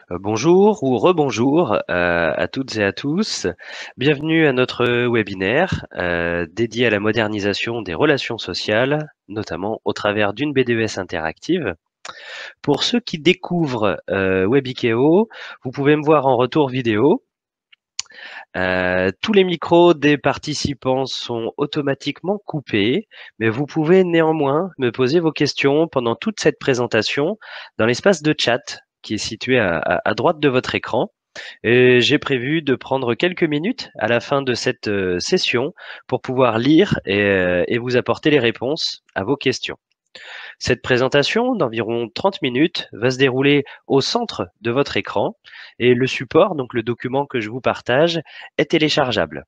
Bonjour ou rebonjour à toutes et à tous. Bienvenue à notre webinaire dédié à la modernisation des relations sociales, notamment au travers d'une BDES interactive. Pour ceux qui découvrent Webikeo, vous pouvez me voir en retour vidéo. Tous les micros des participants sont automatiquement coupés, mais vous pouvez néanmoins me poser vos questions pendant toute cette présentation dans l'espace de chat qui est situé à droite de votre écran. Et j'ai prévu de prendre quelques minutes à la fin de cette session pour pouvoir lire et vous apporter les réponses à vos questions. Cette présentation d'environ 30 minutes va se dérouler au centre de votre écran et le support, donc le document que je vous partage, est téléchargeable.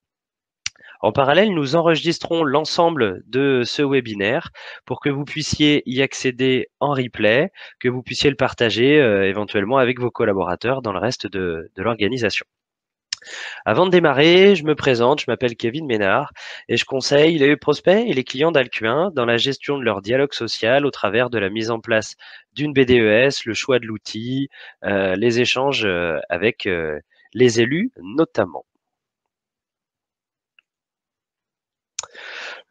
En parallèle, nous enregistrons l'ensemble de ce webinaire pour que vous puissiez y accéder en replay, que vous puissiez le partager éventuellement avec vos collaborateurs dans le reste de l'organisation. Avant de démarrer, je me présente, je m'appelle Kevin Ménard et je conseille les prospects et les clients d'Alcuin dans la gestion de leur dialogue social au travers de la mise en place d'une BDES, le choix de l'outil, les échanges avec les élus notamment.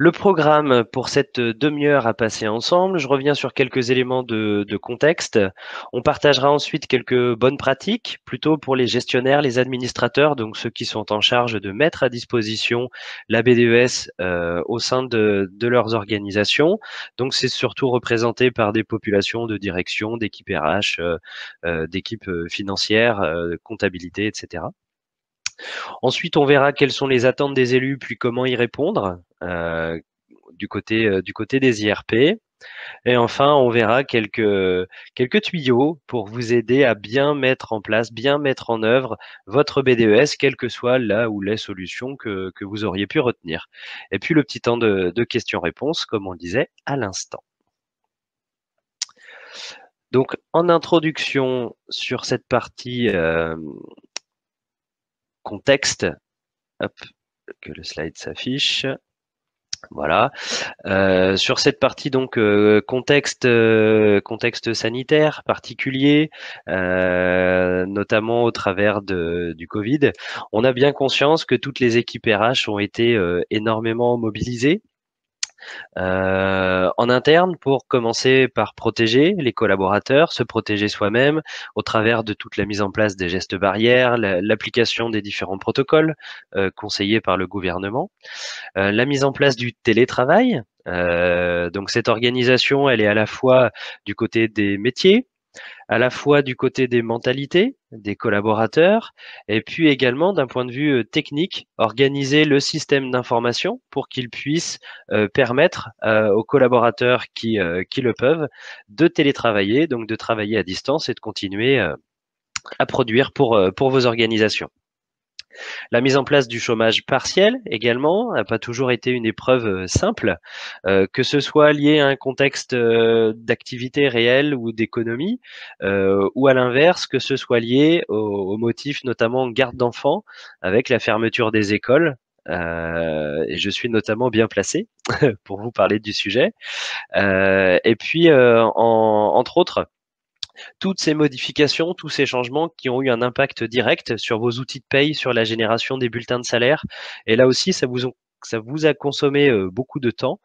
Le programme pour cette demi-heure à passer ensemble, je reviens sur quelques éléments de contexte. On partagera ensuite quelques bonnes pratiques, plutôt pour les gestionnaires, les administrateurs, donc ceux qui sont en charge de mettre à disposition la BDES au sein de leurs organisations. Donc c'est surtout représenté par des populations de direction, d'équipes RH, d'équipes financières, comptabilité, etc. Ensuite, on verra quelles sont les attentes des élus, puis comment y répondre du côté des IRP. Et enfin, on verra quelques tuyaux pour vous aider à bien mettre en place, bien mettre en œuvre votre BDES, quelle que soit la ou les solutions que vous auriez pu retenir. Et puis le petit temps de questions-réponses, comme on le disait à l'instant. Donc, en introduction sur cette partie contexte, hop, que le slide s'affiche. Voilà. Sur cette partie donc contexte sanitaire particulier, notamment au travers du Covid, on a bien conscience que toutes les équipes RH ont été énormément mobilisées. En interne pour commencer par protéger les collaborateurs, se protéger soi-même au travers de toute la mise en place des gestes barrières, l'application des différents protocoles conseillés par le gouvernement, la mise en place du télétravail. Donc cette organisation, elle est à la fois du côté des métiers, à la fois du côté des mentalités des collaborateurs et puis également d'un point de vue technique, organiser le système d'information pour qu'il puisse permettre aux collaborateurs qui le peuvent de télétravailler, donc de travailler à distance et de continuer à produire pour vos organisations. La mise en place du chômage partiel également n'a pas toujours été une épreuve simple, que ce soit lié à un contexte d'activité réelle ou d'économie, ou à l'inverse, que ce soit lié au motif notamment garde d'enfants avec la fermeture des écoles. Et je suis notamment bien placé pour vous parler du sujet. Et puis, entre autres, toutes ces modifications, tous ces changements qui ont eu un impact direct sur vos outils de paye, sur la génération des bulletins de salaire. Et là aussi, ça vous a consommé beaucoup de temps,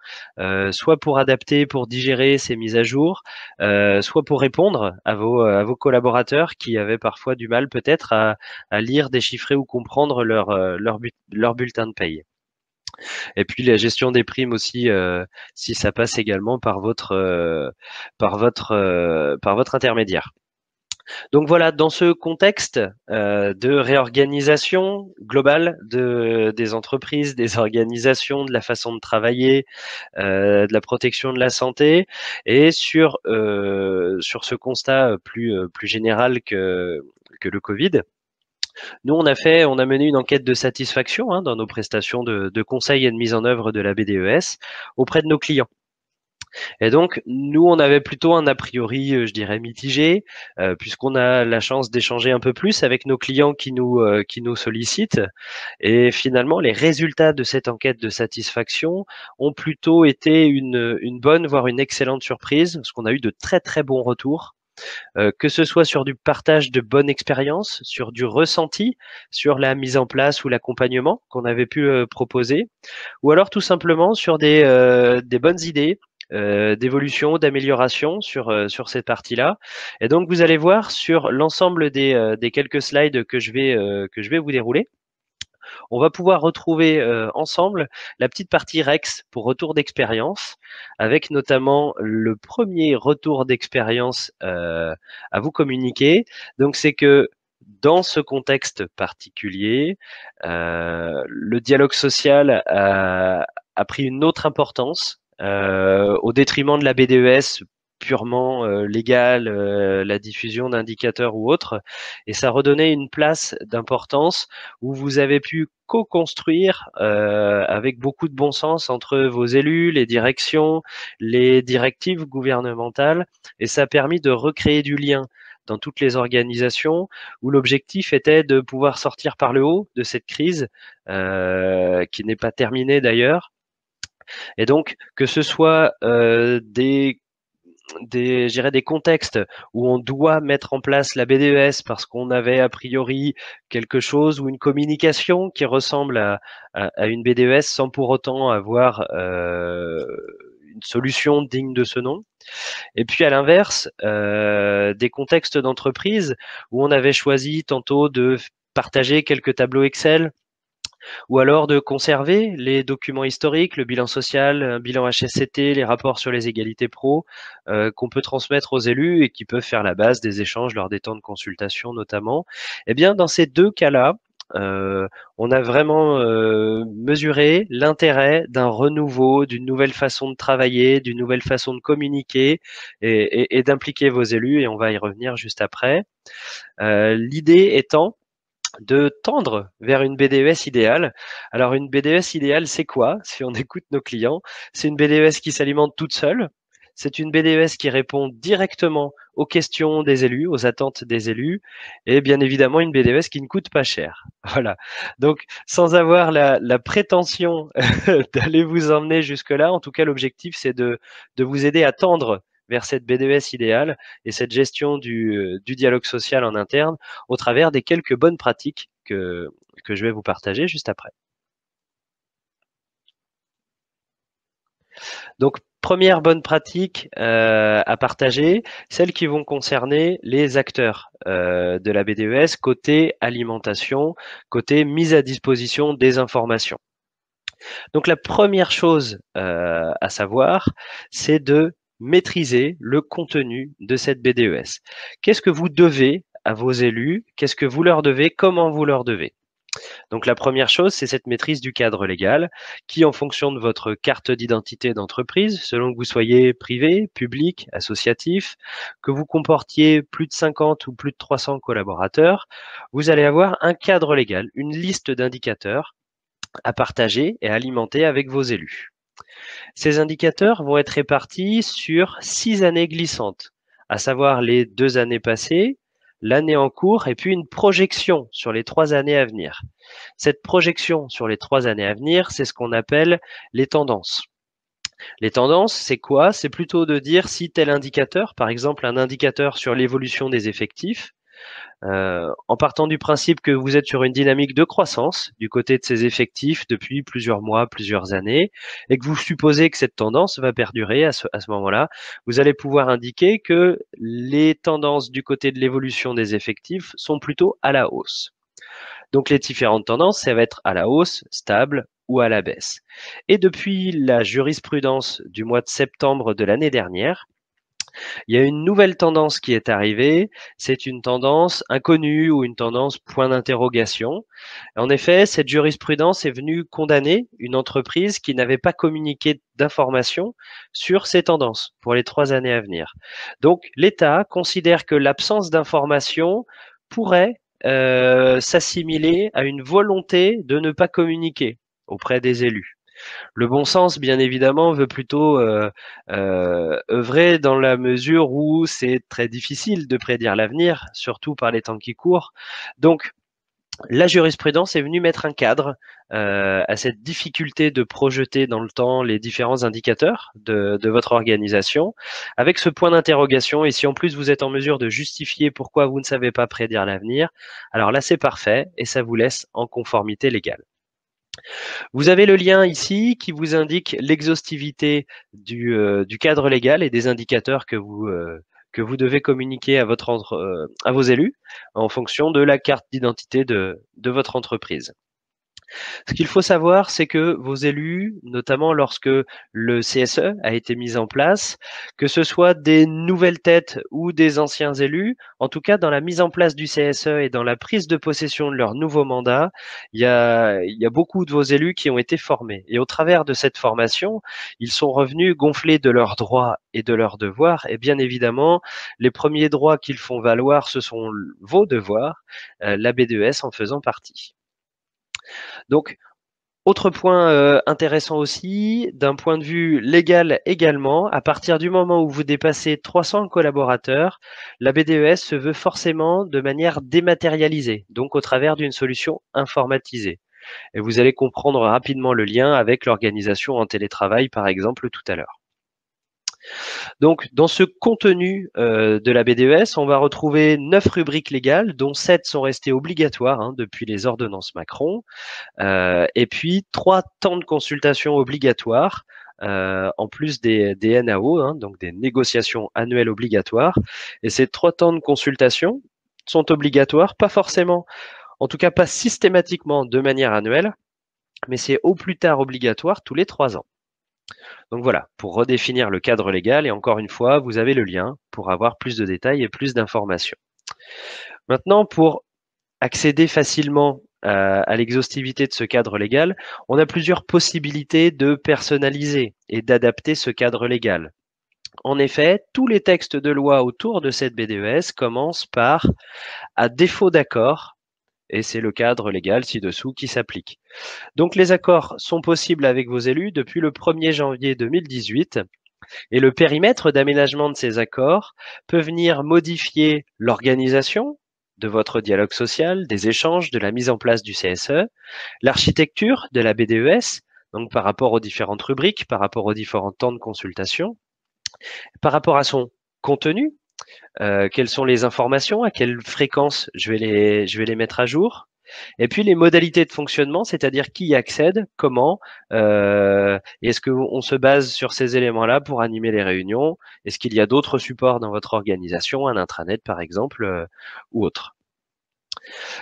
soit pour adapter, pour digérer ces mises à jour, soit pour répondre à vos collaborateurs qui avaient parfois du mal peut-être à lire, déchiffrer ou comprendre leur bulletin de paye. Et puis la gestion des primes aussi, si ça passe également par votre intermédiaire. Donc voilà, dans ce contexte de réorganisation globale des entreprises, des organisations, de la façon de travailler, de la protection de la santé, et sur ce constat plus général que le Covid, nous on a mené une enquête de satisfaction dans nos prestations de conseil et de mise en œuvre de la BDES auprès de nos clients. Et donc, nous, on avait plutôt un a priori, je dirais, mitigé, puisqu'on a la chance d'échanger un peu plus avec nos clients qui nous sollicitent. Et finalement, les résultats de cette enquête de satisfaction ont plutôt été une bonne, voire une excellente surprise, parce qu'on a eu de très très bons retours. que ce soit sur du partage de bonnes expériences, sur du ressenti, sur la mise en place ou l'accompagnement qu'on avait pu proposer, ou alors tout simplement sur des bonnes idées d'évolution, d'amélioration sur cette partie-là. Et donc vous allez voir sur l'ensemble des quelques slides que je vais vous dérouler, on va pouvoir retrouver ensemble la petite partie Rex pour retour d'expérience, avec notamment le premier retour d'expérience à vous communiquer. Donc c'est que dans ce contexte particulier, le dialogue social a pris une autre importance au détriment de la BDES purement légale, la diffusion d'indicateurs ou autres, et ça redonnait une place d'importance où vous avez pu co-construire avec beaucoup de bon sens entre vos élus, les directions, les directives gouvernementales, et ça a permis de recréer du lien dans toutes les organisations où l'objectif était de pouvoir sortir par le haut de cette crise qui n'est pas terminée d'ailleurs. Et donc que ce soit je dirais des contextes où on doit mettre en place la BDES parce qu'on avait a priori quelque chose ou une communication qui ressemble à une BDES sans pour autant avoir une solution digne de ce nom. Et puis à l'inverse, des contextes d'entreprise où on avait choisi tantôt de partager quelques tableaux Excel ou alors de conserver les documents historiques, le bilan social, un bilan HSCT, les rapports sur les égalités pro, qu'on peut transmettre aux élus et qui peuvent faire la base des échanges lors des temps de consultation notamment. Eh bien, dans ces deux cas-là, on a vraiment mesuré l'intérêt d'un renouveau, d'une nouvelle façon de travailler, d'une nouvelle façon de communiquer et d'impliquer vos élus, et on va y revenir juste après. L'idée étant de tendre vers une BDES idéale. Alors une BDES idéale, c'est quoi? Si on écoute nos clients, c'est une BDES qui s'alimente toute seule. C'est une BDES qui répond directement aux questions des élus, aux attentes des élus, et bien évidemment une BDES qui ne coûte pas cher. Voilà. Donc, sans avoir la prétention d'aller vous emmener jusque-là, en tout cas, l'objectif, c'est de vous aider à tendre vers cette BDES idéale et cette gestion du dialogue social en interne au travers des quelques bonnes pratiques que je vais vous partager juste après. Donc, première bonne pratique à partager, celles qui vont concerner les acteurs de la BDES côté alimentation, côté mise à disposition des informations. Donc, la première chose à savoir, c'est de maîtriser le contenu de cette BDES. Qu'est-ce que vous devez à vos élus? Qu'est-ce que vous leur devez? Comment vous leur devez? Donc la première chose, c'est cette maîtrise du cadre légal qui, en fonction de votre carte d'identité d'entreprise, selon que vous soyez privé, public, associatif, que vous comportiez plus de 50 ou plus de 300 collaborateurs, vous allez avoir un cadre légal, une liste d'indicateurs à partager et à alimenter avec vos élus. Ces indicateurs vont être répartis sur 6 années glissantes, à savoir les 2 années passées, l'année en cours et puis une projection sur les 3 années à venir. Cette projection sur les 3 années à venir, c'est ce qu'on appelle les tendances. Les tendances, c'est quoi? C'est plutôt de dire si tel indicateur, par exemple un indicateur sur l'évolution des effectifs, en partant du principe que vous êtes sur une dynamique de croissance du côté de ces effectifs depuis plusieurs mois, plusieurs années, et que vous supposez que cette tendance va perdurer à ce moment-là, vous allez pouvoir indiquer que les tendances du côté de l'évolution des effectifs sont plutôt à la hausse. Donc les différentes tendances, ça va être à la hausse, stable ou à la baisse. Et depuis la jurisprudence du mois de septembre de l'année dernière, il y a une nouvelle tendance qui est arrivée, c'est une tendance inconnue ou une tendance point d'interrogation. En effet, cette jurisprudence est venue condamner une entreprise qui n'avait pas communiqué d'informations sur ces tendances pour les 3 années à venir. Donc l'État considère que l'absence d'informations pourrait s'assimiler à une volonté de ne pas communiquer auprès des élus. Le bon sens, bien évidemment, veut plutôt œuvrer dans la mesure où c'est très difficile de prédire l'avenir, surtout par les temps qui courent. Donc, la jurisprudence est venue mettre un cadre à cette difficulté de projeter dans le temps les différents indicateurs de votre organisation, avec ce point d'interrogation. Et si en plus vous êtes en mesure de justifier pourquoi vous ne savez pas prédire l'avenir, alors là c'est parfait et ça vous laisse en conformité légale. Vous avez le lien ici qui vous indique l'exhaustivité du cadre légal et des indicateurs que vous devez communiquer à vos élus en fonction de la carte d'identité de votre entreprise. Ce qu'il faut savoir, c'est que vos élus, notamment lorsque le CSE a été mis en place, que ce soit des nouvelles têtes ou des anciens élus, en tout cas dans la mise en place du CSE et dans la prise de possession de leur nouveau mandat, il y a beaucoup de vos élus qui ont été formés. Et au travers de cette formation, ils sont revenus gonflés de leurs droits et de leurs devoirs. Et bien évidemment, les premiers droits qu'ils font valoir, ce sont vos devoirs, la B2S en faisant partie. Donc, autre point intéressant aussi, d'un point de vue légal également, à partir du moment où vous dépassez 300 collaborateurs, la BDES se veut forcément de manière dématérialisée, donc au travers d'une solution informatisée. Et vous allez comprendre rapidement le lien avec l'organisation en télétravail, par exemple, tout à l'heure. Donc, dans ce contenu de la BDES, on va retrouver 9 rubriques légales, dont 7 sont restées obligatoires depuis les ordonnances Macron. Et puis 3 temps de consultation obligatoires, en plus des NAO, donc des négociations annuelles obligatoires. Et ces 3 temps de consultation sont obligatoires, pas forcément, en tout cas pas systématiquement de manière annuelle, mais c'est au plus tard obligatoire tous les 3 ans. Donc voilà, pour redéfinir le cadre légal, et encore une fois, vous avez le lien pour avoir plus de détails et plus d'informations. Maintenant, pour accéder facilement à l'exhaustivité de ce cadre légal, on a plusieurs possibilités de personnaliser et d'adapter ce cadre légal. En effet, tous les textes de loi autour de cette BDES commencent par « à défaut d'accord » et c'est le cadre légal ci-dessous qui s'applique. Donc les accords sont possibles avec vos élus depuis le 1er janvier 2018 et le périmètre d'aménagement de ces accords peut venir modifier l'organisation de votre dialogue social, des échanges, de la mise en place du CSE, l'architecture de la BDES, donc par rapport aux différentes rubriques, par rapport aux différents temps de consultation, par rapport à son contenu, quelles sont les informations, à quelle fréquence je vais les mettre à jour, et puis les modalités de fonctionnement, c'est-à-dire qui y accède, comment, et est-ce qu'on se base sur ces éléments-là pour animer les réunions? Est-ce qu'il y a d'autres supports dans votre organisation, un intranet par exemple, ou autre?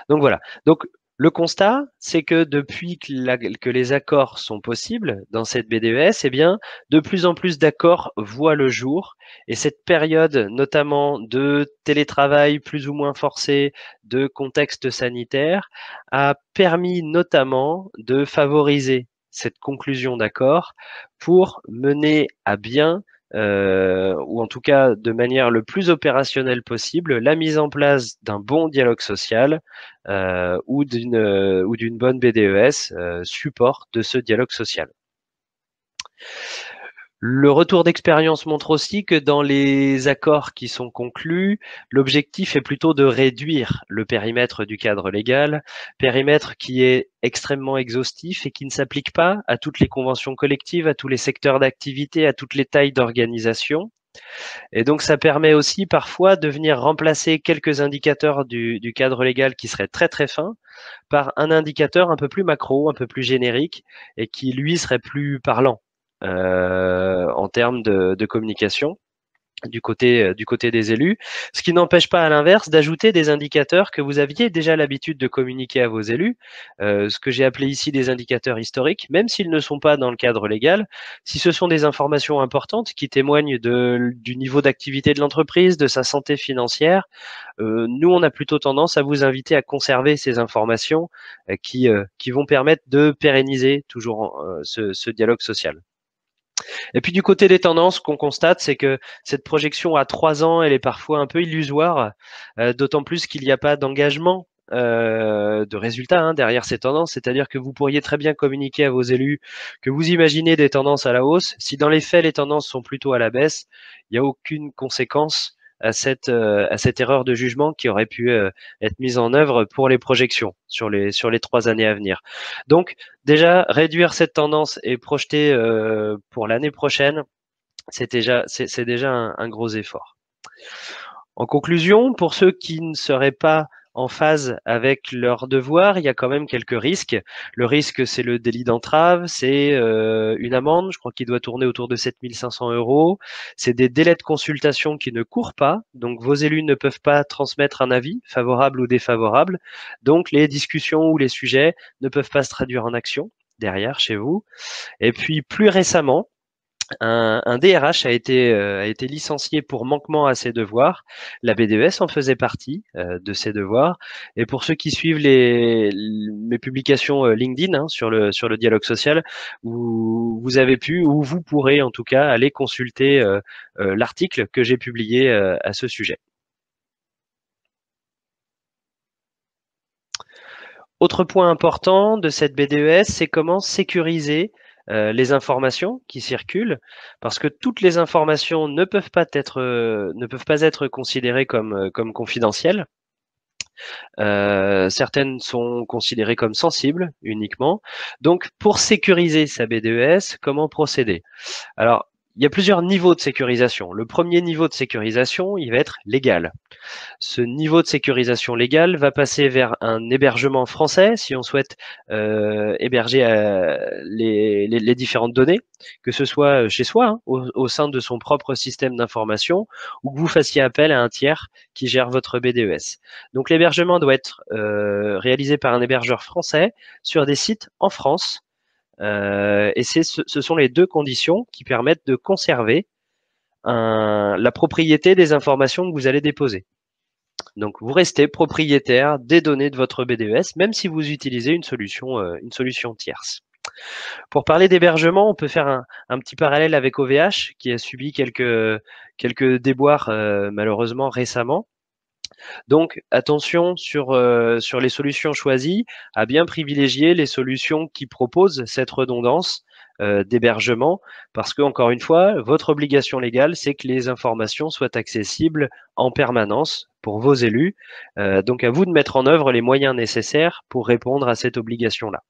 Donc voilà. Donc le constat, c'est que depuis que les accords sont possibles dans cette BDES, eh bien, de plus en plus d'accords voient le jour. Et cette période, notamment de télétravail plus ou moins forcé, de contexte sanitaire, a permis notamment de favoriser cette conclusion d'accord pour mener à bien ou en tout cas de manière le plus opérationnelle possible, la mise en place d'un bon dialogue social ou d'une bonne BDES, support de ce dialogue social. Le retour d'expérience montre aussi que dans les accords qui sont conclus, l'objectif est plutôt de réduire le périmètre du cadre légal, périmètre qui est extrêmement exhaustif et qui ne s'applique pas à toutes les conventions collectives, à tous les secteurs d'activité, à toutes les tailles d'organisation. Et donc, ça permet aussi parfois de venir remplacer quelques indicateurs du cadre légal qui seraient très très fins par un indicateur un peu plus macro, un peu plus générique et qui, lui, serait plus parlant en termes de communication du côté des élus, ce qui n'empêche pas à l'inverse d'ajouter des indicateurs que vous aviez déjà l'habitude de communiquer à vos élus, ce que j'ai appelé ici des indicateurs historiques, même s'ils ne sont pas dans le cadre légal, si ce sont des informations importantes qui témoignent du niveau d'activité de l'entreprise, de sa santé financière, nous on a plutôt tendance à vous inviter à conserver ces informations qui vont permettre de pérenniser toujours ce dialogue social. Et puis du côté des tendances, qu'on constate, c'est que cette projection à 3 ans, elle est parfois un peu illusoire, d'autant plus qu'il n'y a pas d'engagement de résultats derrière ces tendances, c'est-à-dire que vous pourriez très bien communiquer à vos élus que vous imaginez des tendances à la hausse. Si dans les faits les tendances sont plutôt à la baisse, il n'y a aucune conséquence à cette erreur de jugement qui aurait pu être mise en œuvre pour les projections sur les 3 années à venir. Donc déjà réduire cette tendance et projeter pour l'année prochaine, c'est déjà un gros effort. En conclusion, pour ceux qui ne seraient pas en phase avec leurs devoirs, il y a quand même quelques risques. Le risque, c'est le délit d'entrave, c'est une amende, je crois qu'il doit tourner autour de 7 500 €. C'est des délais de consultation qui ne courent pas, donc vos élus ne peuvent pas transmettre un avis, favorable ou défavorable. Donc les discussions ou les sujets ne peuvent pas se traduire en action derrière chez vous. Et puis plus récemment, un DRH a été licencié pour manquement à ses devoirs. La BDES en faisait partie de ses devoirs. Et pour ceux qui suivent mes publications LinkedIn sur le dialogue social, vous avez pu, ou vous pourrez en tout cas, aller consulter l'article que j'ai publié à ce sujet. Autre point important de cette BDES, c'est comment sécuriser les informations qui circulent, parce que toutes les informations ne peuvent pas être considérées comme confidentielles. Certaines sont considérées comme sensibles uniquement. Donc, pour sécuriser sa BDES, comment procéder? Alors, il y a plusieurs niveaux de sécurisation. Le premier niveau de sécurisation, il va être légal. Ce niveau de sécurisation légale va passer vers un hébergement français si on souhaite héberger les différentes données, que ce soit chez soi, hein, au sein de son propre système d'information, ou que vous fassiez appel à un tiers qui gère votre BDES. Donc l'hébergement doit être réalisé par un hébergeur français sur des sites en France. Et ce sont les deux conditions qui permettent de conserver la propriété des informations que vous allez déposer. Donc, vous restez propriétaire des données de votre BDES, même si vous utilisez une solution tierce. Pour parler d'hébergement, on peut faire un petit parallèle avec OVH, qui a subi quelques déboires malheureusement récemment. Donc, attention sur les solutions choisies, à bien privilégier les solutions qui proposent cette redondance d'hébergement, parce que encore une fois, votre obligation légale, c'est que les informations soient accessibles en permanence pour vos élus. Donc, à vous de mettre en œuvre les moyens nécessaires pour répondre à cette obligation-là.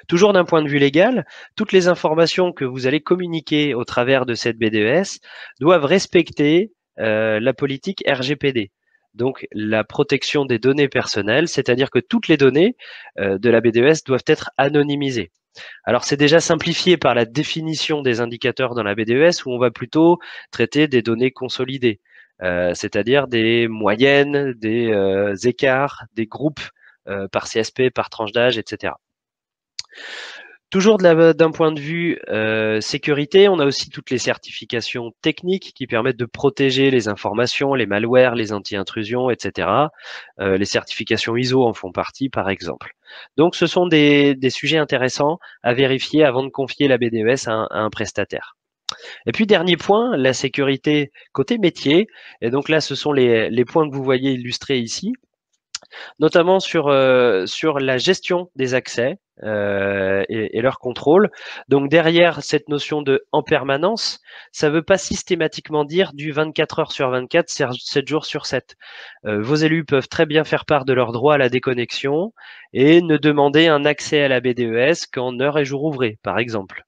Toujours d'un point de vue légal, toutes les informations que vous allez communiquer au travers de cette BDES doivent respecter la politique RGPD. Donc la protection des données personnelles, c'est-à-dire que toutes les données de la BDES doivent être anonymisées. Alors c'est déjà simplifié par la définition des indicateurs dans la BDES où on va plutôt traiter des données consolidées, c'est-à-dire des moyennes, des écarts, des groupes par CSP, par tranche d'âge, etc. Toujours d'un point de vue sécurité, on a aussi toutes les certifications techniques qui permettent de protéger les informations, les malwares, les anti-intrusions, etc. Les certifications ISO en font partie, par exemple. Donc, ce sont des sujets intéressants à vérifier avant de confier la BDES à un prestataire. Et puis, dernier point, la sécurité côté métier. Et donc là, ce sont les points que vous voyez illustrés ici, notamment sur la gestion des accès et leur contrôle. Donc derrière cette notion de en permanence, ça ne veut pas systématiquement dire du 24 heures sur 24, 7 jours sur 7. Vos élus peuvent très bien faire part de leur droit à la déconnexion et ne demander un accès à la BDES qu'en heure et jour ouvrés, par exemple.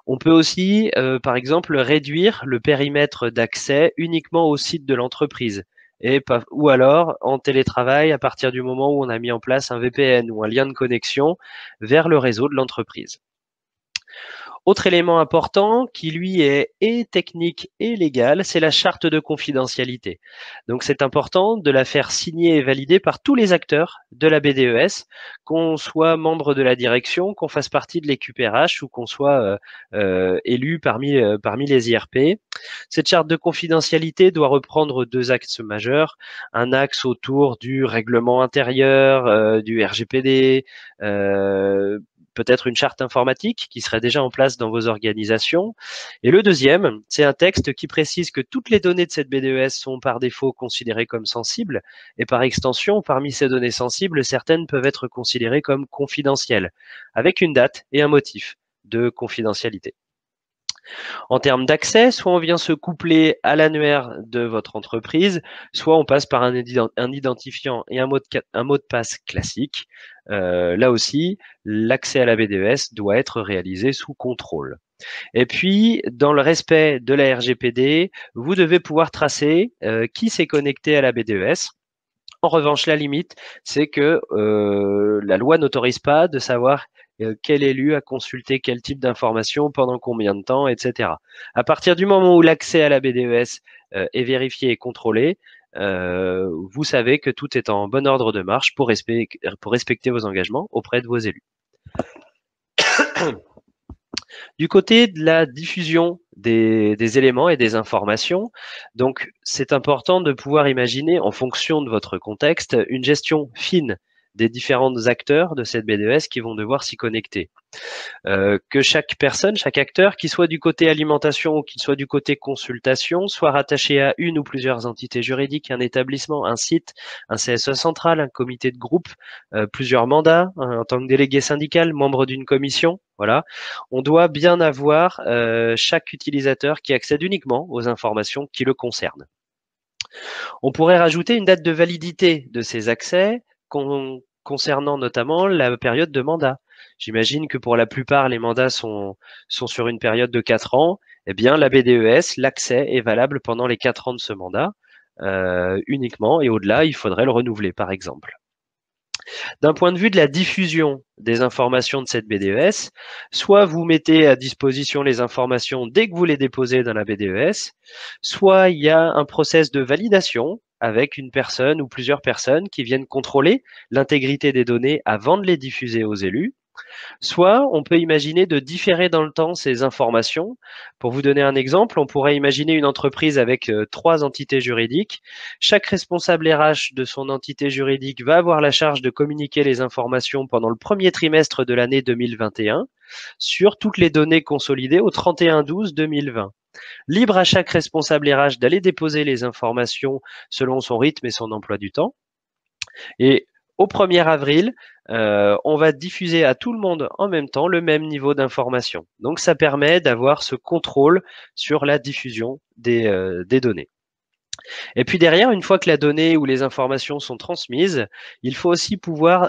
On peut aussi, par exemple, réduire le périmètre d'accès uniquement au site de l'entreprise. Ou alors en télétravail à partir du moment où on a mis en place un VPN ou un lien de connexion vers le réseau de l'entreprise. Autre élément important qui lui est et technique et légal, c'est la charte de confidentialité. Donc c'est important de la faire signer et valider par tous les acteurs de la BDES, qu'on soit membre de la direction, qu'on fasse partie de l'équipe RH ou qu'on soit élu parmi les IRP. Cette charte de confidentialité doit reprendre deux axes majeurs, un axe autour du règlement intérieur, du RGPD, peut-être une charte informatique qui serait déjà en place dans vos organisations. Et le deuxième, c'est un texte qui précise que toutes les données de cette BDES sont par défaut considérées comme sensibles et par extension, parmi ces données sensibles, certaines peuvent être considérées comme confidentielles, avec une date et un motif de confidentialité. En termes d'accès, soit on vient se coupler à l'annuaire de votre entreprise, soit on passe par un identifiant et un mot de passe classique. Là aussi, l'accès à la BDES doit être réalisé sous contrôle. Et puis, dans le respect de la RGPD, vous devez pouvoir tracer qui s'est connecté à la BDES. En revanche, la limite, c'est que la loi n'autorise pas de savoir quel élu a consulté quel type d'information, pendant combien de temps, etc. À partir du moment où l'accès à la BDES est vérifié et contrôlé, vous savez que tout est en bon ordre de marche pour respecter vos engagements auprès de vos élus. Du côté de la diffusion des éléments et des informations, donc c'est important de pouvoir imaginer, en fonction de votre contexte, une gestion fine des différents acteurs de cette BDES qui vont devoir s'y connecter. Que chaque personne, chaque acteur, qui soit du côté alimentation ou qu'il soit du côté consultation, soit rattaché à une ou plusieurs entités juridiques, un établissement, un site, un CSE central, un comité de groupe, plusieurs mandats, en tant que délégué syndical, membre d'une commission. Voilà, on doit bien avoir chaque utilisateur qui accède uniquement aux informations qui le concernent. On pourrait rajouter une date de validité de ces accès concernant notamment la période de mandat. J'imagine que pour la plupart, les mandats sont sur une période de 4 ans. Eh bien, la BDES, l'accès est valable pendant les 4 ans de ce mandat uniquement, et au-delà, il faudrait le renouveler, par exemple. D'un point de vue de la diffusion des informations de cette BDES, soit vous mettez à disposition les informations dès que vous les déposez dans la BDES, soit il y a un process de validation avec une personne ou plusieurs personnes qui viennent contrôler l'intégrité des données avant de les diffuser aux élus. Soit on peut imaginer de différer dans le temps ces informations. Pour vous donner un exemple, on pourrait imaginer une entreprise avec 3 entités juridiques. Chaque responsable RH de son entité juridique va avoir la charge de communiquer les informations pendant le premier trimestre de l'année 2021 sur toutes les données consolidées au 31/12/2020. Libre à chaque responsable RH d'aller déposer les informations selon son rythme et son emploi du temps. Et au 1er avril, on va diffuser à tout le monde en même temps le même niveau d'information. Donc ça permet d'avoir ce contrôle sur la diffusion des données. Et puis derrière, une fois que la donnée ou les informations sont transmises, il faut aussi pouvoir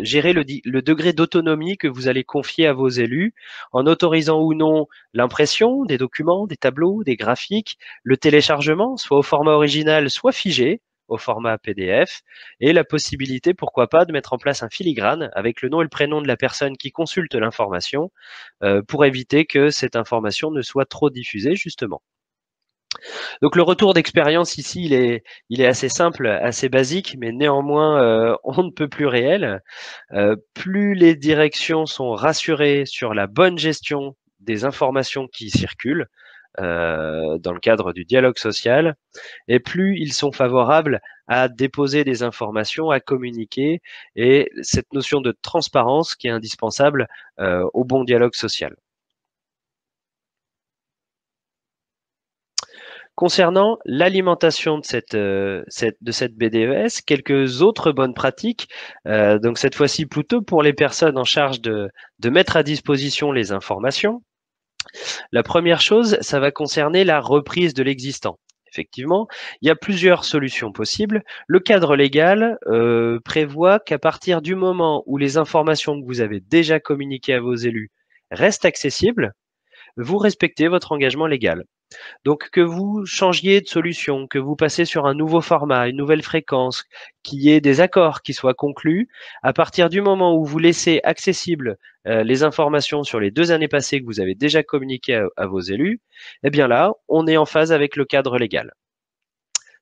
gérer le degré d'autonomie que vous allez confier à vos élus, en autorisant ou non l'impression des documents, des tableaux, des graphiques, le téléchargement, soit au format original, soit figé, au format PDF, et la possibilité, pourquoi pas, de mettre en place un filigrane avec le nom et le prénom de la personne qui consulte l'information pour éviter que cette information ne soit trop diffusée, justement. Donc le retour d'expérience ici, il est assez simple, assez basique, mais néanmoins, on ne peut plus réel. Plus les directions sont rassurées sur la bonne gestion des informations qui circulent dans le cadre du dialogue social, et plus ils sont favorables à déposer des informations, à communiquer, et cette notion de transparence qui est indispensable au bon dialogue social. Concernant l'alimentation de cette BDES, quelques autres bonnes pratiques, donc cette fois-ci plutôt pour les personnes en charge de mettre à disposition les informations. La première chose, ça va concerner la reprise de l'existant. Effectivement, il y a plusieurs solutions possibles. Le cadre légal prévoit qu'à partir du moment où les informations que vous avez déjà communiquées à vos élus restent accessibles, vous respectez votre engagement légal. Donc que vous changiez de solution, que vous passez sur un nouveau format, une nouvelle fréquence, qu'il y ait des accords qui soient conclus, à partir du moment où vous laissez accessibles les informations sur les 2 années passées que vous avez déjà communiquées à vos élus, eh bien là, on est en phase avec le cadre légal.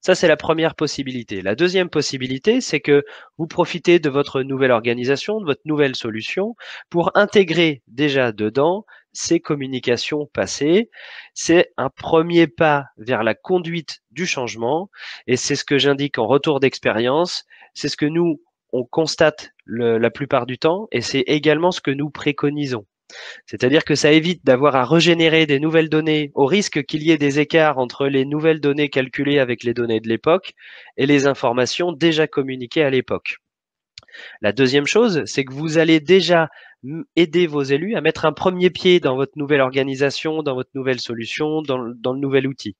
Ça, c'est la première possibilité. La deuxième possibilité, c'est que vous profitez de votre nouvelle organisation, de votre nouvelle solution, pour intégrer déjà dedans ces communications passées. C'est un premier pas vers la conduite du changement, et c'est ce que j'indique en retour d'expérience. C'est ce que nous, on constate la plupart du temps, et c'est également ce que nous préconisons. C'est-à-dire que ça évite d'avoir à régénérer des nouvelles données au risque qu'il y ait des écarts entre les nouvelles données calculées avec les données de l'époque et les informations déjà communiquées à l'époque. La deuxième chose, c'est que vous allez déjà aider vos élus à mettre un premier pied dans votre nouvelle organisation, dans votre nouvelle solution, dans le nouvel outil.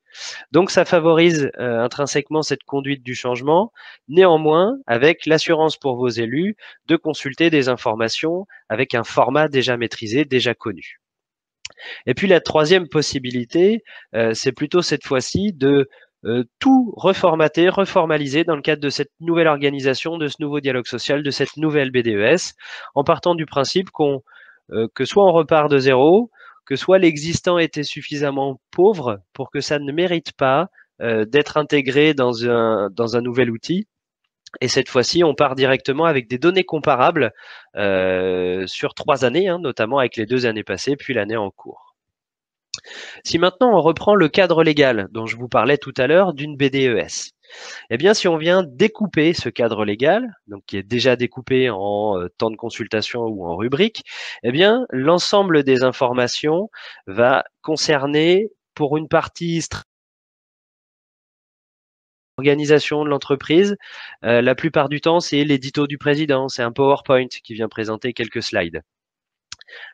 Donc ça favorise intrinsèquement cette conduite du changement, néanmoins avec l'assurance pour vos élus de consulter des informations avec un format déjà maîtrisé, déjà connu. Et puis la troisième possibilité, c'est plutôt cette fois-ci de tout reformater, reformaliser dans le cadre de cette nouvelle organisation, de ce nouveau dialogue social, de cette nouvelle BDES, en partant du principe que soit on repart de zéro, que soit l'existant était suffisamment pauvre pour que ça ne mérite pas d'être intégré dans un nouvel outil. Et cette fois-ci, on part directement avec des données comparables sur 3 années, notamment avec les 2 années passées, puis l'année en cours. Si maintenant on reprend le cadre légal dont je vous parlais tout à l'heure d'une BDES, eh bien si on vient découper ce cadre légal, donc qui est déjà découpé en temps de consultation ou en rubrique, eh bien l'ensemble des informations va concerner pour une partie organisation de l'entreprise. La plupart du temps, c'est l'édito du président, c'est un PowerPoint qui vient présenter quelques slides.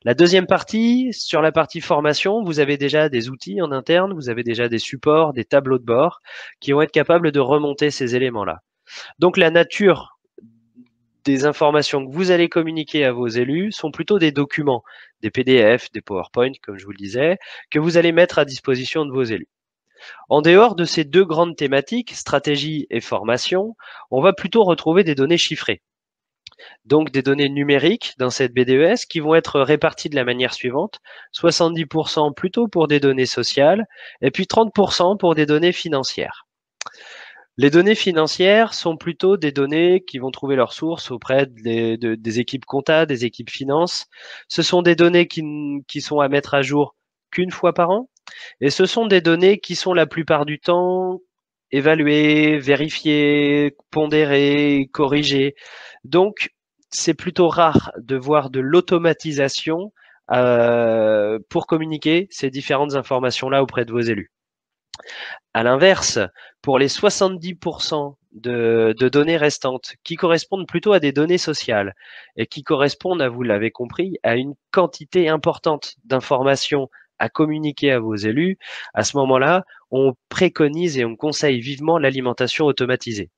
La deuxième partie, sur la partie formation, vous avez déjà des outils en interne, vous avez déjà des supports, des tableaux de bord qui vont être capables de remonter ces éléments-là. Donc la nature des informations que vous allez communiquer à vos élus sont plutôt des documents, des PDF, des PowerPoint, comme je vous le disais, que vous allez mettre à disposition de vos élus. En dehors de ces deux grandes thématiques, stratégie et formation, on va plutôt retrouver des données chiffrées. Donc des données numériques dans cette BDES qui vont être réparties de la manière suivante, 70% plutôt pour des données sociales et puis 30% pour des données financières. Les données financières sont plutôt des données qui vont trouver leur source auprès des équipes comptables, des équipes finances. Ce sont des données qui sont à mettre à jour qu'une fois par an et ce sont des données qui sont la plupart du temps évaluées, vérifiées, pondérées, corrigées. Donc, c'est plutôt rare de voir de l'automatisation pour communiquer ces différentes informations-là auprès de vos élus. À l'inverse, pour les 70% de données restantes qui correspondent plutôt à des données sociales et qui correspondent, vous l'avez compris, à une quantité importante d'informations à communiquer à vos élus, à ce moment-là, on préconise et on conseille vivement l'alimentation automatisée.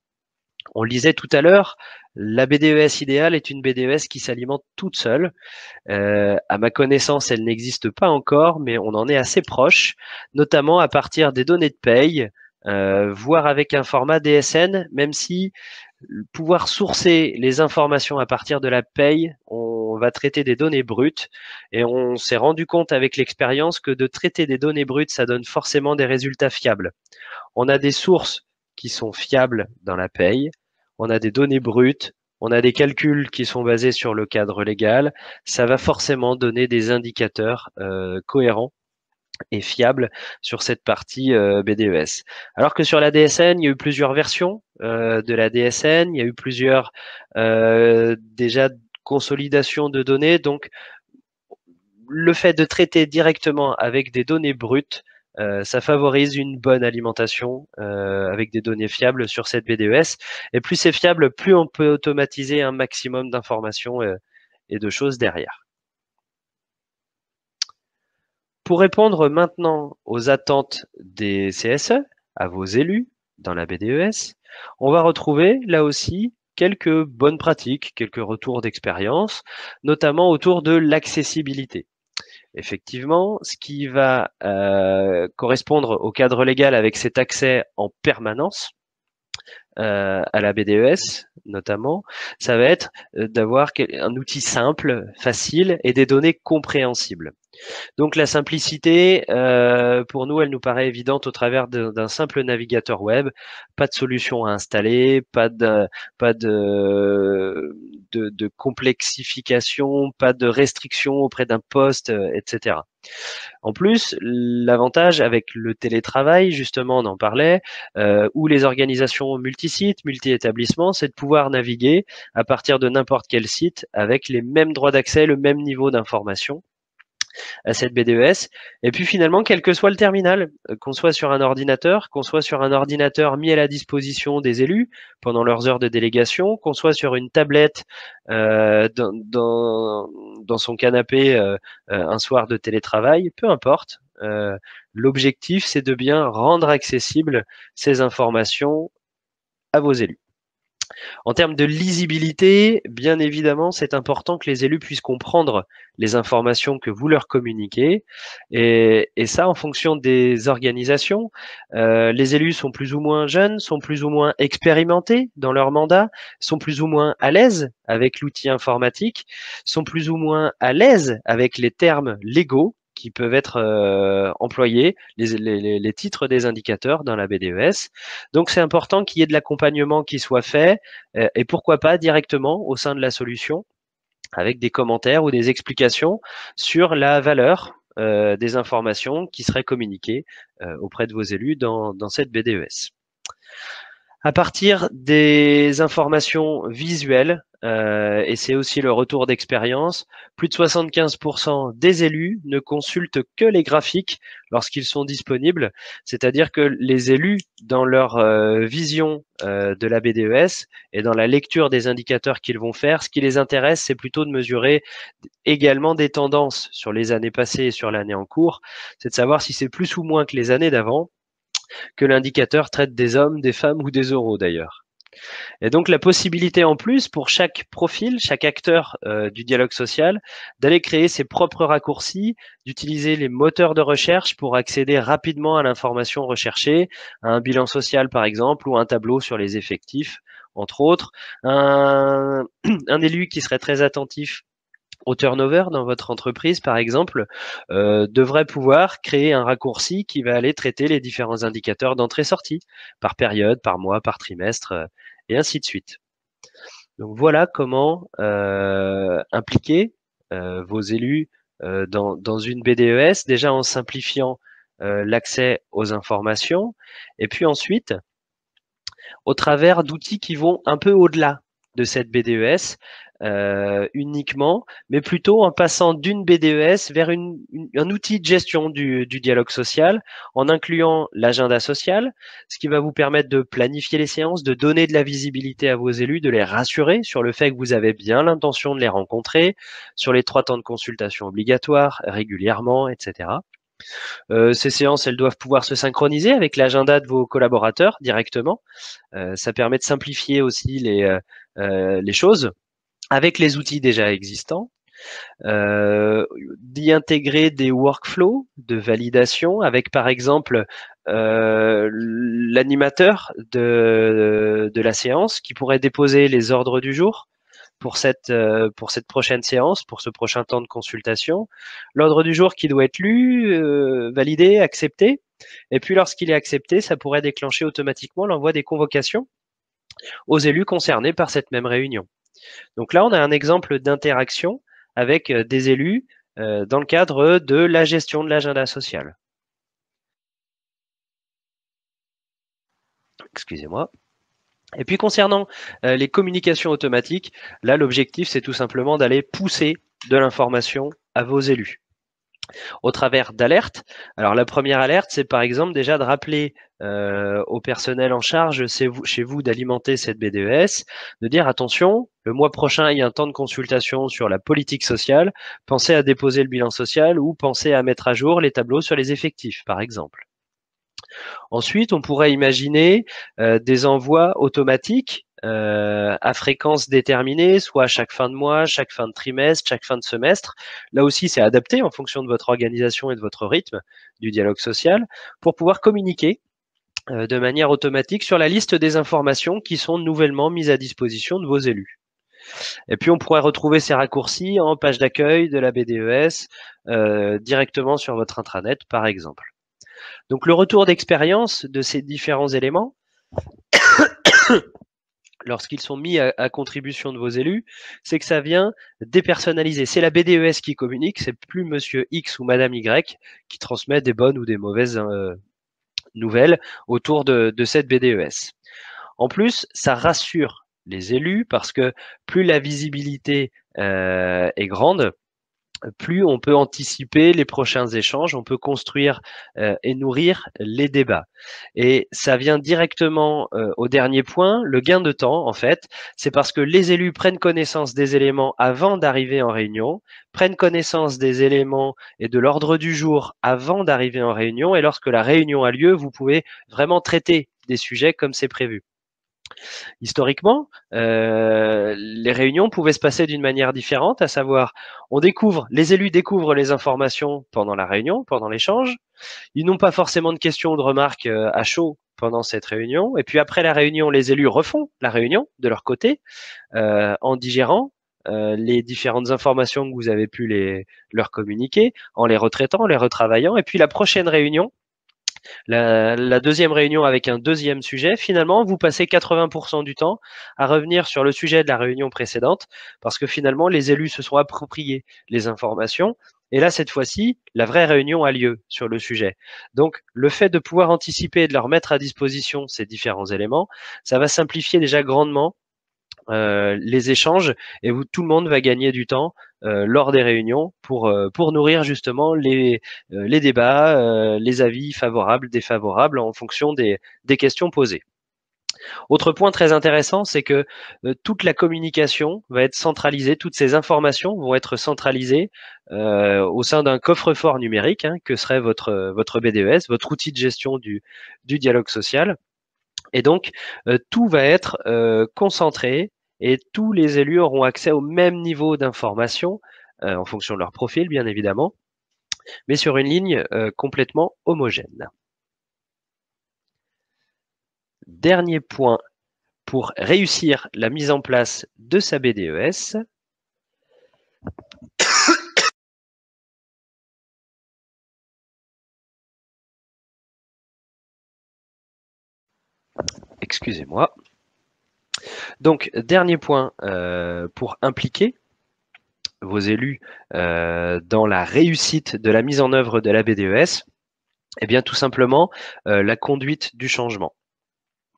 On le disait tout à l'heure, la BDES idéale est une BDES qui s'alimente toute seule. À ma connaissance, elle n'existe pas encore, mais on en est assez proche, notamment à partir des données de paye, voire avec un format DSN, même si pouvoir sourcer les informations à partir de la paye, on va traiter des données brutes et on s'est rendu compte avec l'expérience que de traiter des données brutes, ça donne forcément des résultats fiables. On a des sources qui sont fiables dans la paye, on a des données brutes, on a des calculs qui sont basés sur le cadre légal, ça va forcément donner des indicateurs cohérents et fiables sur cette partie BDES. Alors que sur la DSN, il y a eu plusieurs versions de la DSN, il y a eu plusieurs déjà consolidations de données, donc le fait de traiter directement avec des données brutes, ça favorise une bonne alimentation avec des données fiables sur cette BDES. Et plus c'est fiable, plus on peut automatiser un maximum d'informations et de choses derrière. Pour répondre maintenant aux attentes des CSE, à vos élus dans la BDES, on va retrouver là aussi quelques bonnes pratiques, quelques retours d'expérience, notamment autour de l'accessibilité. Effectivement, ce qui va correspondre au cadre légal avec cet accès en permanence à la BDES notamment, ça va être d'avoir un outil simple, facile et des données compréhensibles. Donc la simplicité, pour nous, elle nous paraît évidente au travers d'un simple navigateur web, pas de solution à installer, pas de complexification, pas de restriction auprès d'un poste, etc. En plus, l'avantage avec le télétravail, justement, on en parlait, ou les organisations multisites, multi-établissements, c'est de pouvoir naviguer à partir de n'importe quel site avec les mêmes droits d'accès, le même niveau d'information. à cette BDES. Et puis finalement, quel que soit le terminal, qu'on soit sur un ordinateur, qu'on soit sur un ordinateur mis à la disposition des élus pendant leurs heures de délégation, qu'on soit sur une tablette dans son canapé un soir de télétravail, peu importe. L'objectif, c'est de bien rendre accessibles ces informations à vos élus. En termes de lisibilité, bien évidemment, c'est important que les élus puissent comprendre les informations que vous leur communiquez. Et ça, en fonction des organisations, les élus sont plus ou moins jeunes, sont plus ou moins expérimentés dans leur mandat, sont plus ou moins à l'aise avec l'outil informatique, sont plus ou moins à l'aise avec les termes légaux qui peuvent être employés, les titres des indicateurs dans la BDES. Donc c'est important qu'il y ait de l'accompagnement qui soit fait et pourquoi pas directement au sein de la solution avec des commentaires ou des explications sur la valeur des informations qui seraient communiquées auprès de vos élus dans cette BDES. À partir des informations visuelles, et c'est aussi le retour d'expérience, plus de 75% des élus ne consultent que les graphiques lorsqu'ils sont disponibles. C'est-à-dire que les élus, dans leur vision de la BDES et dans la lecture des indicateurs qu'ils vont faire, ce qui les intéresse, c'est plutôt de mesurer également des tendances sur les années passées et sur l'année en cours. C'est de savoir si c'est plus ou moins que les années d'avant, que l'indicateur traite des hommes, des femmes ou des oraux d'ailleurs. Et donc la possibilité en plus pour chaque profil, chaque acteur du dialogue social, d'aller créer ses propres raccourcis, d'utiliser les moteurs de recherche pour accéder rapidement à l'information recherchée, à un bilan social par exemple, ou un tableau sur les effectifs, entre autres. Un élu qui serait très attentif au turnover dans votre entreprise, par exemple, devrait pouvoir créer un raccourci qui va aller traiter les différents indicateurs d'entrée-sortie, par période, par mois, par trimestre, et ainsi de suite. Donc voilà comment impliquer vos élus dans une BDES, déjà en simplifiant l'accès aux informations, et puis ensuite, au travers d'outils qui vont un peu au-delà de cette BDES uniquement, mais plutôt en passant d'une BDES vers un outil de gestion du dialogue social, en incluant l'agenda social, ce qui va vous permettre de planifier les séances, de donner de la visibilité à vos élus, de les rassurer sur le fait que vous avez bien l'intention de les rencontrer, sur les 3 temps de consultation obligatoires régulièrement, etc. Ces séances, elles doivent pouvoir se synchroniser avec l'agenda de vos collaborateurs directement. Ça permet de simplifier aussi les choses avec les outils déjà existants, d'y intégrer des workflows de validation avec par exemple l'animateur de la séance qui pourrait déposer les ordres du jour pour cette prochaine séance, pour ce prochain temps de consultation. L'ordre du jour qui doit être lu, validé, accepté. Et puis lorsqu'il est accepté, ça pourrait déclencher automatiquement l'envoi des convocations aux élus concernés par cette même réunion. Donc là, on a un exemple d'interaction avec des élus dans le cadre de la gestion de l'agenda social. Excusez-moi. Et puis concernant les communications automatiques, là, l'objectif, c'est tout simplement d'aller pousser de l'information à vos élus au travers d'alertes. Alors la première alerte, c'est par exemple déjà de rappeler au personnel en charge chez vous d'alimenter cette BDES, de dire attention, le mois prochain, il y a un temps de consultation sur la politique sociale, pensez à déposer le bilan social ou pensez à mettre à jour les tableaux sur les effectifs, par exemple. Ensuite, on pourrait imaginer des envois automatiques à fréquence déterminée, soit chaque fin de mois, chaque fin de trimestre, chaque fin de semestre. Là aussi, c'est adapté en fonction de votre organisation et de votre rythme du dialogue social pour pouvoir communiquer de manière automatique sur la liste des informations qui sont nouvellement mises à disposition de vos élus. Et puis, on pourrait retrouver ces raccourcis en page d'accueil de la BDES directement sur votre intranet, par exemple. Donc, le retour d'expérience de ces différents éléments, lorsqu'ils sont mis à contribution de vos élus, c'est que ça vient dépersonnaliser. C'est la BDES qui communique, c'est plus Monsieur X ou Madame Y qui transmet des bonnes ou des mauvaises nouvelles autour de cette BDES. En plus, ça rassure les élus parce que plus la visibilité est grande, plus on peut anticiper les prochains échanges, on peut construire et nourrir les débats. Et ça vient directement au dernier point, le gain de temps, en fait, c'est parce que les élus prennent connaissance des éléments avant d'arriver en réunion, prennent connaissance des éléments et de l'ordre du jour avant d'arriver en réunion, et lorsque la réunion a lieu, vous pouvez vraiment traiter des sujets comme c'est prévu. Historiquement, les réunions pouvaient se passer d'une manière différente, à savoir, les élus découvrent les informations pendant la réunion, pendant l'échange. Ils n'ont pas forcément de questions ou de remarques à chaud pendant cette réunion. Et puis après la réunion, les élus refont la réunion de leur côté en digérant les différentes informations que vous avez pu leur communiquer, en les retraitant, en les retravaillant. Et puis la prochaine réunion, la deuxième réunion avec un deuxième sujet, finalement, vous passez 80% du temps à revenir sur le sujet de la réunion précédente, parce que finalement, les élus se sont appropriés les informations. Et là, cette fois-ci, la vraie réunion a lieu sur le sujet. Donc, le fait de pouvoir anticiper et de leur mettre à disposition ces différents éléments, ça va simplifier déjà grandement les échanges et tout le monde va gagner du temps lors des réunions pour nourrir justement les débats, les avis favorables, défavorables en fonction des questions posées. Autre point très intéressant, c'est que toute la communication va être centralisée, toutes ces informations vont être centralisées au sein d'un coffre-fort numérique que serait votre BDES, votre outil de gestion du dialogue social. Et donc, tout va être concentré et tous les élus auront accès au même niveau d'information, en fonction de leur profil, bien évidemment, mais sur une ligne complètement homogène. Dernier point pour réussir la mise en place de sa BDES. Excusez-moi. Donc, dernier point pour impliquer vos élus dans la réussite de la mise en œuvre de la BDES, eh bien tout simplement la conduite du changement.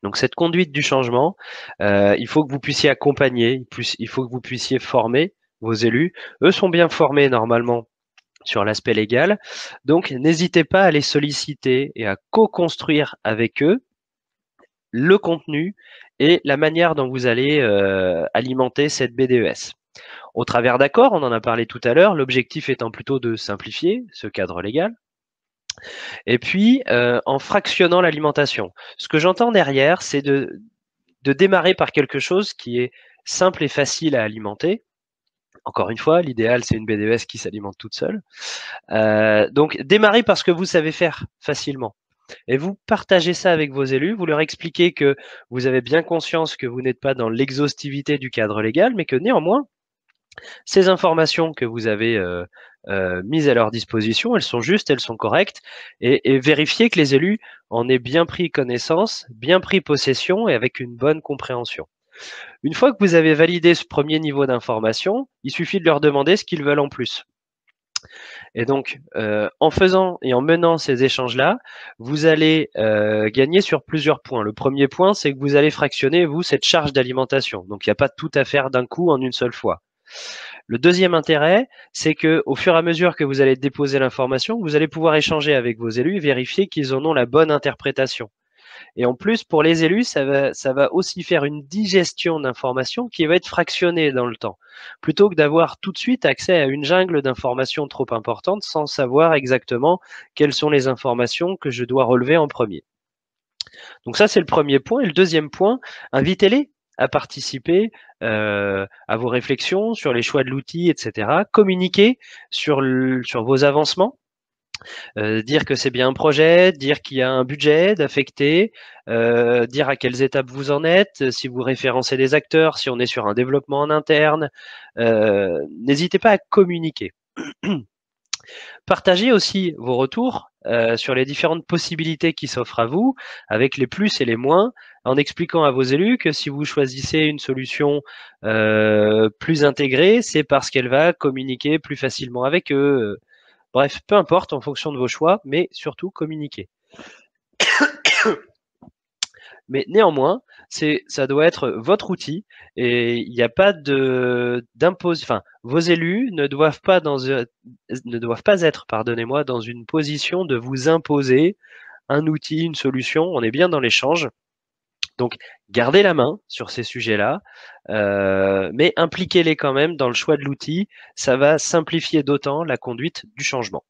Donc cette conduite du changement, il faut que vous puissiez accompagner, il faut que vous puissiez former vos élus. Eux sont bien formés normalement sur l'aspect légal, donc n'hésitez pas à les solliciter et à co-construire avec eux le contenu et la manière dont vous allez alimenter cette BDES. Au travers d'accords, on en a parlé tout à l'heure, l'objectif étant plutôt de simplifier ce cadre légal. Et puis, en fractionnant l'alimentation. Ce que j'entends derrière, c'est de démarrer par quelque chose qui est simple et facile à alimenter. Encore une fois, l'idéal, c'est une BDES qui s'alimente toute seule. Donc, démarrez par ce que vous savez faire facilement. Et vous partagez ça avec vos élus, vous leur expliquez que vous avez bien conscience que vous n'êtes pas dans l'exhaustivité du cadre légal, mais que néanmoins, ces informations que vous avez mises à leur disposition, elles sont justes, elles sont correctes, et vérifiez que les élus en aient bien pris connaissance, bien pris possession et avec une bonne compréhension. Une fois que vous avez validé ce premier niveau d'information, il suffit de leur demander ce qu'ils veulent en plus. Et donc, en faisant et en menant ces échanges-là, vous allez gagner sur plusieurs points. Le premier point, c'est que vous allez fractionner, vous, cette charge d'alimentation. Donc, il n'y a pas tout à faire d'un coup en une seule fois. Le deuxième intérêt, c'est que au fur et à mesure que vous allez déposer l'information, vous allez pouvoir échanger avec vos élus et vérifier qu'ils en ont la bonne interprétation. Et en plus, pour les élus, ça va aussi faire une digestion d'informations qui va être fractionnée dans le temps, plutôt que d'avoir tout de suite accès à une jungle d'informations trop importantes sans savoir exactement quelles sont les informations que je dois relever en premier. Donc ça, c'est le premier point. Et le deuxième point, invitez-les à participer à vos réflexions sur les choix de l'outil, etc. Communiquez sur vos avancements. Dire que c'est bien un projet, dire qu'il y a un budget d'affecter, dire à quelles étapes vous en êtes, si vous référencez des acteurs, si on est sur un développement en interne. N'hésitez pas à communiquer. Partagez aussi vos retours sur les différentes possibilités qui s'offrent à vous, avec les plus et les moins, en expliquant à vos élus que si vous choisissez une solution plus intégrée, c'est parce qu'elle va communiquer plus facilement avec eux. Bref, peu importe en fonction de vos choix, mais surtout communiquer. Mais néanmoins, ça doit être votre outil et il n'y a pas enfin, vos élus ne doivent pas être, pardonnez-moi, dans une position de vous imposer un outil, une solution. On est bien dans l'échange. Donc, gardez la main sur ces sujets-là, mais impliquez-les quand même dans le choix de l'outil. Ça va simplifier d'autant la conduite du changement.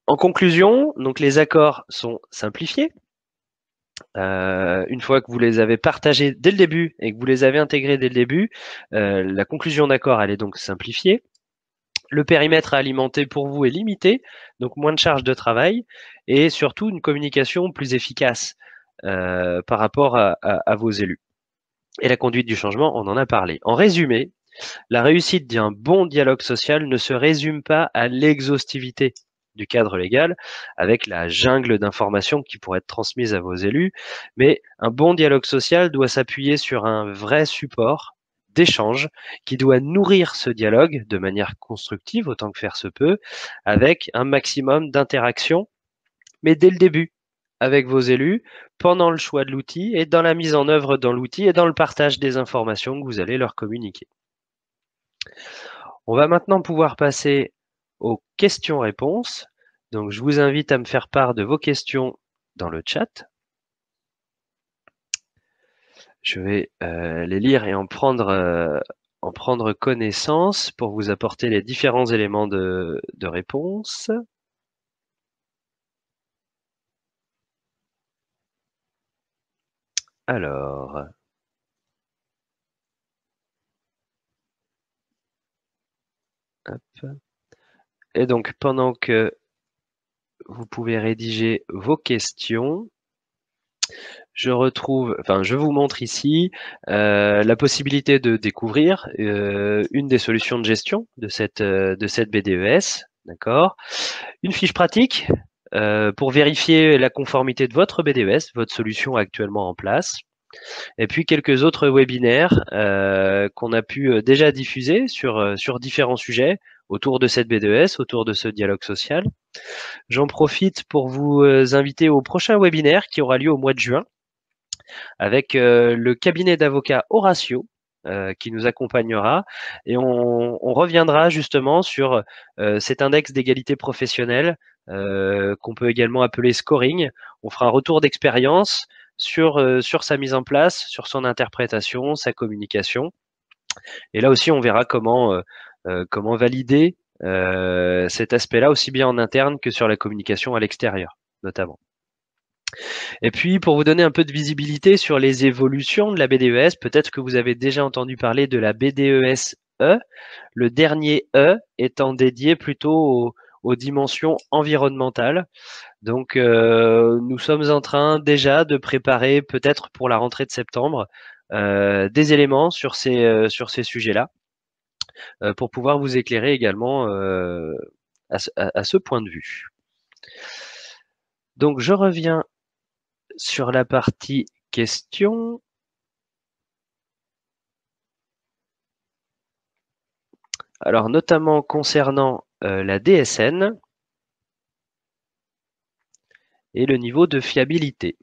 En conclusion, donc les accords sont simplifiés. Une fois que vous les avez partagés dès le début et que vous les avez intégrés dès le début, la conclusion d'accord, elle est donc simplifiée. Le périmètre à alimenter pour vous est limité, donc moins de charge de travail et surtout une communication plus efficace par rapport à vos élus. Et la conduite du changement, on en a parlé. En résumé, la réussite d'un bon dialogue social ne se résume pas à l'exhaustivité du cadre légal, avec la jungle d'informations qui pourraient être transmises à vos élus, mais un bon dialogue social doit s'appuyer sur un vrai support d'échange qui doit nourrir ce dialogue de manière constructive, autant que faire se peut, avec un maximum d'interaction, mais dès le début, avec vos élus, pendant le choix de l'outil et dans la mise en œuvre dans l'outil et dans le partage des informations que vous allez leur communiquer. On va maintenant pouvoir passer aux questions-réponses. Donc, je vous invite à me faire part de vos questions dans le chat. Je vais les lire et en prendre connaissance pour vous apporter les différents éléments de réponse. Alors, hop. Et donc, pendant que vous pouvez rédiger vos questions, je vous montre ici la possibilité de découvrir une des solutions de gestion de cette BDES, d'accord. Une fiche pratique pour vérifier la conformité de votre BDES, votre solution actuellement en place. Et puis quelques autres webinaires qu'on a pu déjà diffuser sur différents sujets autour de cette BDES, autour de ce dialogue social. J'en profite pour vous inviter au prochain webinaire qui aura lieu au mois de juin avec le cabinet d'avocats Horatio qui nous accompagnera et on reviendra justement sur cet index d'égalité professionnelle qu'on peut également appeler scoring. On fera un retour d'expérience sur sa mise en place, sur son interprétation, sa communication. Et là aussi, on verra comment valider cet aspect-là aussi bien en interne que sur la communication à l'extérieur, notamment. Et puis, pour vous donner un peu de visibilité sur les évolutions de la BDES, peut-être que vous avez déjà entendu parler de la BDES-E, le dernier E étant dédié plutôt aux dimensions environnementales. Donc, nous sommes en train déjà de préparer, peut-être pour la rentrée de septembre, des éléments sur ces sujets-là, pour pouvoir vous éclairer également à ce point de vue. Donc, je reviens sur la partie questions. Alors, notamment concernant la DSN et le niveau de fiabilité.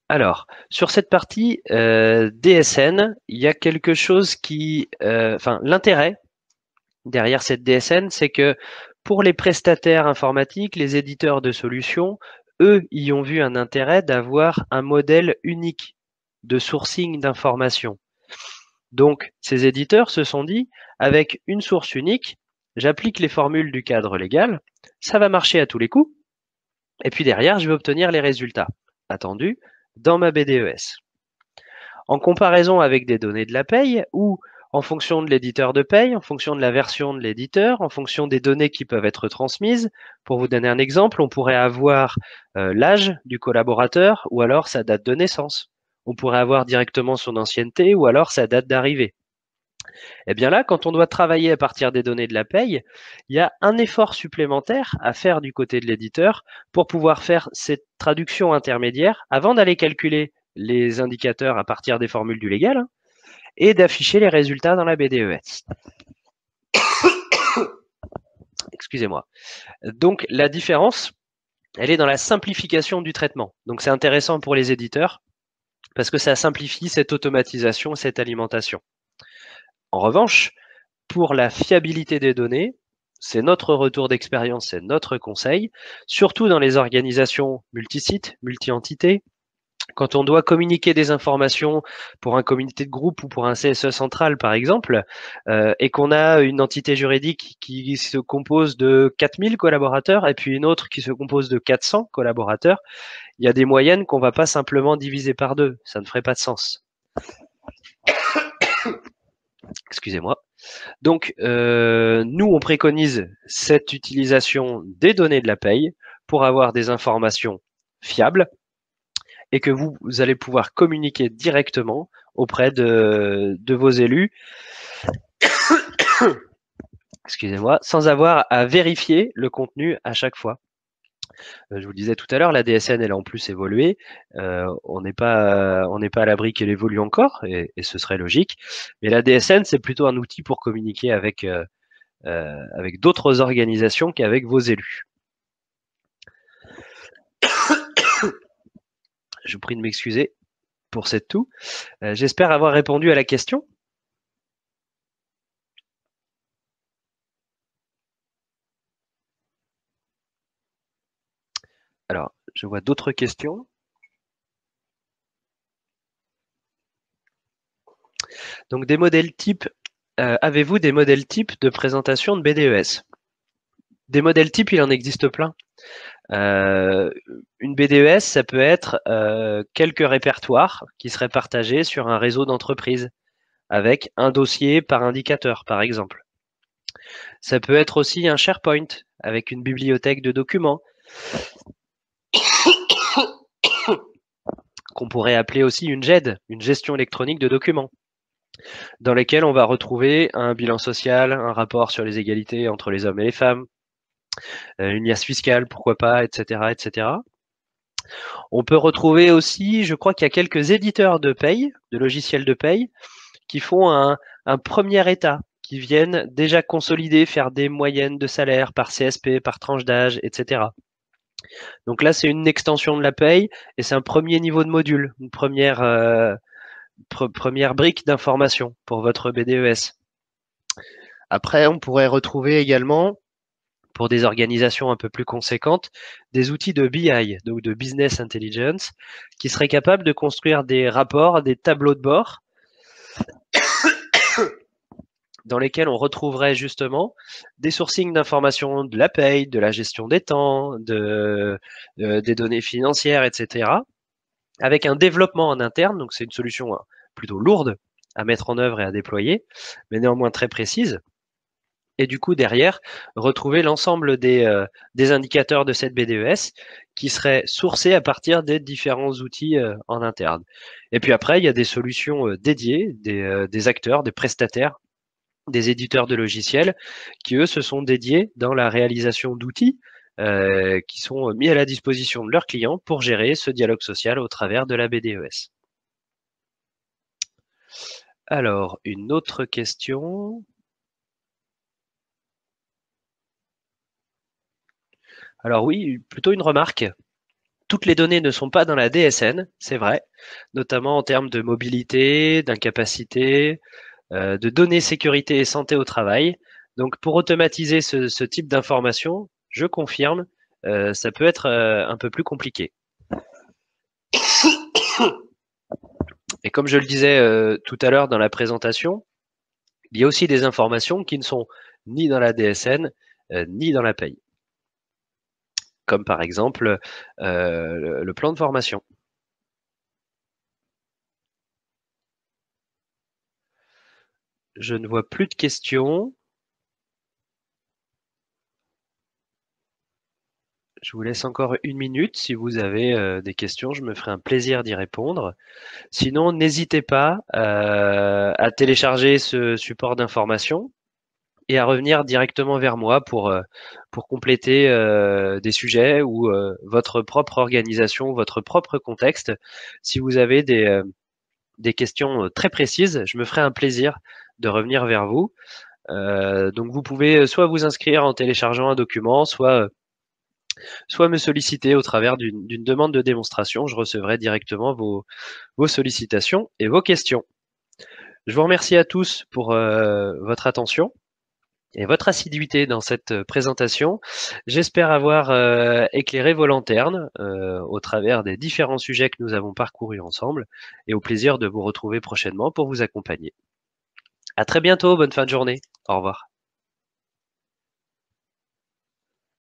Alors, sur cette partie DSN, il y a quelque chose qui... l'intérêt derrière cette DSN, c'est que pour les prestataires informatiques, les éditeurs de solutions, eux, y ont vu un intérêt d'avoir un modèle unique de sourcing d'informations. Donc, ces éditeurs se sont dit, avec une source unique, j'applique les formules du cadre légal, ça va marcher à tous les coups, et puis derrière, je vais obtenir les résultats attendus dans ma BDES. En comparaison avec des données de la paye, où en fonction de l'éditeur de paye, en fonction de la version de l'éditeur, en fonction des données qui peuvent être transmises, pour vous donner un exemple, on pourrait avoir l'âge du collaborateur ou alors sa date de naissance. On pourrait avoir directement son ancienneté ou alors sa date d'arrivée. Et bien là, quand on doit travailler à partir des données de la paye, il y a un effort supplémentaire à faire du côté de l'éditeur pour pouvoir faire cette traduction intermédiaire avant d'aller calculer les indicateurs à partir des formules du légal et d'afficher les résultats dans la BDES. Excusez-moi. Donc la différence, elle est dans la simplification du traitement. Donc c'est intéressant pour les éditeurs parce que ça simplifie cette automatisation, cette alimentation. En revanche, pour la fiabilité des données, c'est notre retour d'expérience, c'est notre conseil, surtout dans les organisations multisites, multi-entités, quand on doit communiquer des informations pour un comité de groupe ou pour un CSE central, par exemple, et qu'on a une entité juridique qui se compose de 4000 collaborateurs et puis une autre qui se compose de 400 collaborateurs, il y a des moyennes qu'on ne va pas simplement diviser par deux. Ça ne ferait pas de sens. Excusez-moi. Donc, nous, on préconise cette utilisation des données de la paye pour avoir des informations fiables et que vous allez pouvoir communiquer directement auprès de vos élus, excusez-moi, sans avoir à vérifier le contenu à chaque fois. Je vous le disais tout à l'heure, la DSN, elle a en plus évolué. On n'est pas à l'abri qu'elle évolue encore, et ce serait logique. Mais la DSN, c'est plutôt un outil pour communiquer avec d'autres organisations qu'avec vos élus. Je vous prie de m'excuser pour cette toux. J'espère avoir répondu à la question. Alors, je vois d'autres questions. Donc, des modèles types. Avez-vous des modèles types de présentation de BDES? Des modèles types, il en existe plein. Une BDES, ça peut être quelques répertoires qui seraient partagés sur un réseau d'entreprises avec un dossier par indicateur, par exemple. Ça peut être aussi un SharePoint avec une bibliothèque de documents qu'on pourrait appeler aussi une GED, une gestion électronique de documents, dans lesquels on va retrouver un bilan social, un rapport sur les égalités entre les hommes et les femmes, une liasse fiscale, pourquoi pas, etc., etc. On peut retrouver aussi, je crois qu'il y a quelques éditeurs de paye, de logiciels de paye, qui font un premier état, qui viennent déjà consolider, faire des moyennes de salaire par CSP, par tranche d'âge, etc. Donc là, c'est une extension de la paye et c'est un premier niveau de module, une première brique d'information pour votre BDES. Après, on pourrait retrouver également, pour des organisations un peu plus conséquentes, des outils de BI, donc de Business Intelligence, qui seraient capables de construire des rapports, des tableaux de bord, dans lesquels on retrouverait justement des sourcings d'informations de la paye, de la gestion des temps, des données financières, etc., avec un développement en interne. Donc c'est une solution plutôt lourde à mettre en œuvre et à déployer, mais néanmoins très précise. Et du coup, derrière, retrouver l'ensemble des indicateurs de cette BDES qui seraient sourcés à partir des différents outils en interne. Et puis après, il y a des solutions dédiées, des acteurs, des prestataires, des éditeurs de logiciels qui, eux, se sont dédiés dans la réalisation d'outils qui sont mis à la disposition de leurs clients pour gérer ce dialogue social au travers de la BDES. Alors, une autre question. Alors oui, plutôt une remarque. Toutes les données ne sont pas dans la DSN, c'est vrai, notamment en termes de mobilité, d'incapacité, de données sécurité et santé au travail. Donc pour automatiser ce type d'information, je confirme, ça peut être un peu plus compliqué. Et comme je le disais tout à l'heure dans la présentation, il y a aussi des informations qui ne sont ni dans la DSN, ni dans la paye. Comme par exemple le plan de formation. Je ne vois plus de questions. Je vous laisse encore une minute. Si vous avez des questions, je me ferai un plaisir d'y répondre. Sinon, n'hésitez pas à télécharger ce support d'information et à revenir directement vers moi pour compléter des sujets ou votre propre organisation, votre propre contexte. Si vous avez des questions très précises, je me ferai un plaisir de revenir vers vous. Donc vous pouvez soit vous inscrire en téléchargeant un document, soit me solliciter au travers d'une demande de démonstration. Je recevrai directement vos sollicitations et vos questions. Je vous remercie à tous pour votre attention et votre assiduité dans cette présentation. J'espère avoir éclairé vos lanternes au travers des différents sujets que nous avons parcourus ensemble et au plaisir de vous retrouver prochainement pour vous accompagner. À très bientôt, bonne fin de journée. Au revoir.